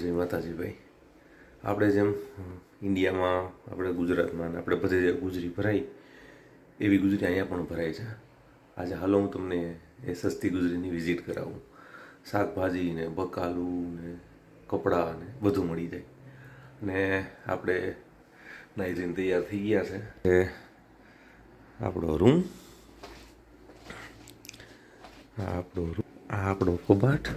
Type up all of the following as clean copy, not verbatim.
જય માતાજી ભાઈ. આપણે જેમ ઇન્ડિયામાં, આપણે ગુજરાતમાં આપણે બધે જે ગુજરી ભરાય એવી ગુજરી અહીંયા પણ ભરાય છે. આજે હાલો હું તમને એ સસ્તી ગુજરીની વિઝિટ કરાવું. શાકભાજી ને બકાલું ને કપડાં ને બધું મળી જાય. ને આપણે નાહી ધોઈને તૈયાર થઈ ગયા છે. આપણો રૂમ, આપણો કબાટ,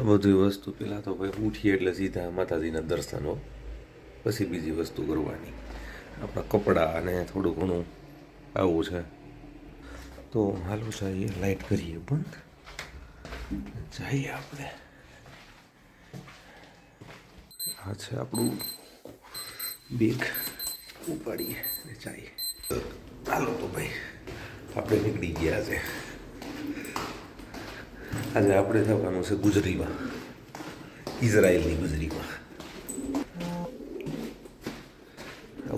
બધી વસ્તુ. પહેલાં તો ભાઈ ઉઠીએ એટલે સીધા માતાજીના દર્શનો, પછી બીજી વસ્તુ કરવાની. આપણા કપડાં અને થોડું ઘણું આવું છે. તો હાલો જઈએ, લાઇટ કરીએ બંધ, જઈએ આપણે. આ છે આપણું બેગ, ઉપાડીએ ને જઈએ. હાલો તો ભાઈ આપણે નીકળી ગયા છે. આજે આપણે જવાનું છે ગુજરીમાં, ઇઝરાયલની ગુજરીમાં.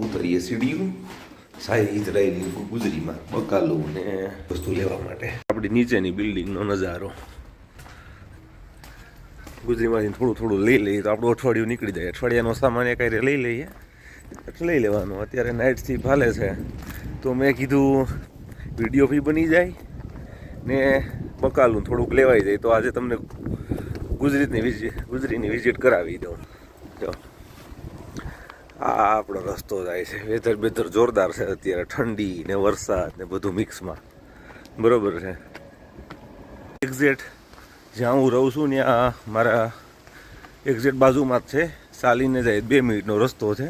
ઉતરીએ સીડીયું, સાહેબ ઇઝરાયલની ગુજરીમાં બકાલું ને વસ્તુ લેવા માટે. આપણી નીચેની બિલ્ડિંગનો નજારો. ગુજરીમાંથી થોડું થોડું લઈ લઈએ તો આપણું અઠવાડિયું નીકળી જાય. અઠવાડિયાનો સામાન કાંઈ લઈ લઈએ એટલે લઈ લેવાનું. અત્યારે નાઇટથી ભાલે છે તો મેં કીધું વિડીયો બી બની જાય ને બકાલું થોડુંક લેવાઈ જાય. તો આજે તમને ગુજરીની વિઝિટ કરાવી દઉં. જો આ આપણો રસ્તો જાય છે. વેધર બેધર જોરદાર છે અત્યારે, ઠંડી ને વરસાદ ને બધું મિક્સમાં. બરોબર છે. એક્ઝેક્ટ જ્યાં હું રહું છું ત્યાં મારા એક્ઝેક્ટ બાજુમાં જ છે. ચાલીને જાય 2 મિનિટનો રસ્તો છે.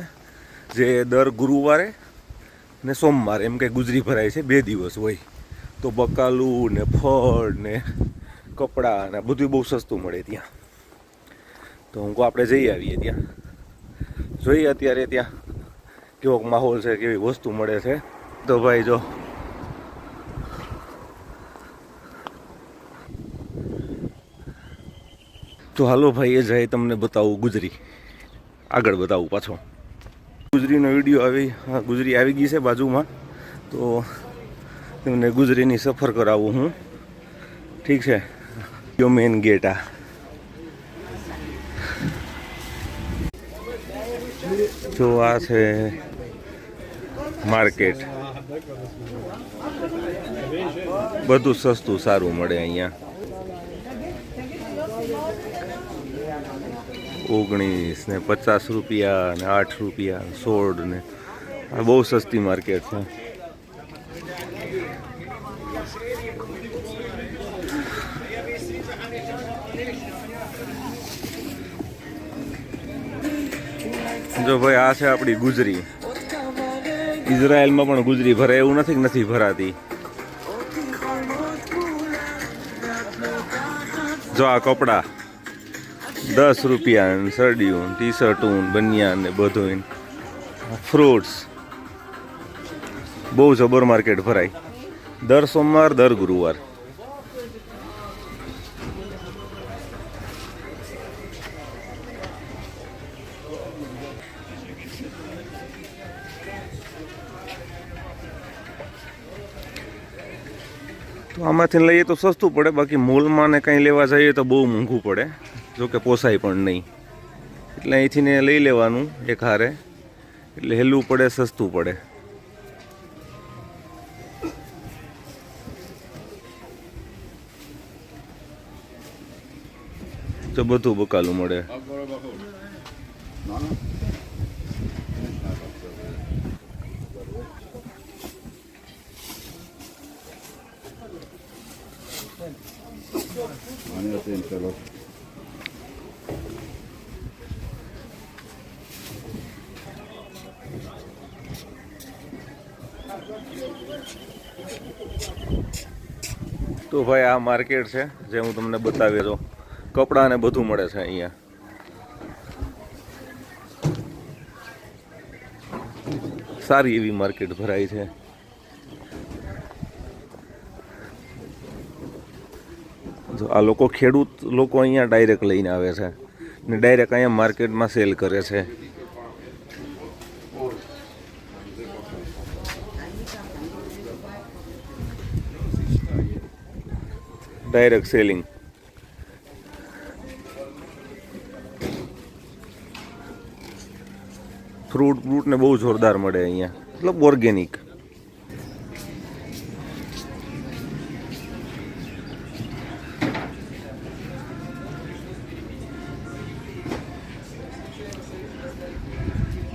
જે દર ગુરુવારે ને સોમવારે એમ કંઈ ગુજરી ભરાય છે. 2 દિવસ હોય. તો બકાલું ને ફળ ને કપડાં ને બધું બહુ સસ્તું મળે ત્યાં. તો હું આપણે જઈ આવીએ ત્યાં, જોઈએ અત્યારે ત્યાં કેવો માહોલ છે, કેવી વસ્તુ મળે છે. તો ભાઈ જો તો હાલો ભાઈ એ જાય તમને બતાવું ગુજરી, આગળ બતાવું પાછો. ગુજરીનો વિડીયો ગુજરી આવી ગઈ છે બાજુમાં, તો તમને ગુજરીની સફર કરાવું હું. ઠીક છે. જો મેન ગેટ આ જો આ છે માર્કેટ. બધું સસ્તું સારું મળે અહીંયા. 19 ને 50 રૂપિયા ને 8 રૂપિયા 16 ને આ બહુ સસ્તી માર્કેટ છે. જો ભાઈ આ છે આપણી ગુજરી. ઇઝરાયલમાં પણ ગુજરી ભરાય એવું નથી ભરાતી. જો આ કપડા 10 રૂપિયા, શરડીયું, ટી શર્ટું, બનિયાન ને બધું. ફ્રૂટ્સ બહુ જબર માર્કેટ ભરાય દર સોમવાર, દર ગુરુવાર. તો આમાંથી લઈએ તો સસ્તું પડે, બાકી મોલમાં ને કંઈ લેવા જઈએ તો બહુ મોંઘું પડે. જો કે પોસાય પણ નહીં. એટલે અહીંથી ને લઈ લેવાનું એક હારે, એટલે હેલું પડે, સસ્તું પડે. તો બધું બકાલું મળે. તો ભાઈ આ માર્કેટ છે જે હું તમને બતાવી દઉં. કપડાં ને બધું મળે છે અહીંયા. સારી એવી માર્કેટ ભરાય છે. જો આ લોકો ખેડૂત લોકો અહીંયા ડાયરેક્ટ લઈને આવે છે ને ડાયરેક્ટ અહીંયા માર્કેટમાં સેલ કરે છે. Direct selling. ફ્રૂટ ને બહુ જોરદાર મળે અહીંયા, મતલબ ઓર્ગેનિક.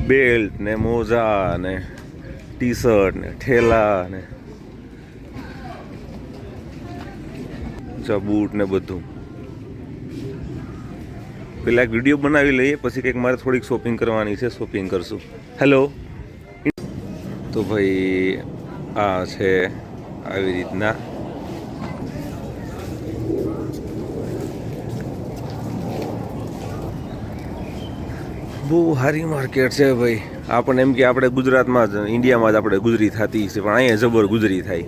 બેલ્ટ ને મોજા ને ટી શર્ટ ને ઠેલા ને બૂટ ને બધું. પેલા એક વિડીયો બનાવી લઈએ, પછી કંઈક મારે થોડીક શોપિંગ કરવાની છે, શોપિંગ કરશું. હેલો. તો ભાઈ આ છે આવી રીતના. બહુ સારી માર્કેટ છે ભાઈ. આપણને એમ કે આપણે ગુજરાતમાં જ, ઇન્ડિયામાં જ આપણે ગુજરી થતી છે, પણ અહીંયા જબર ગુજરી થાય.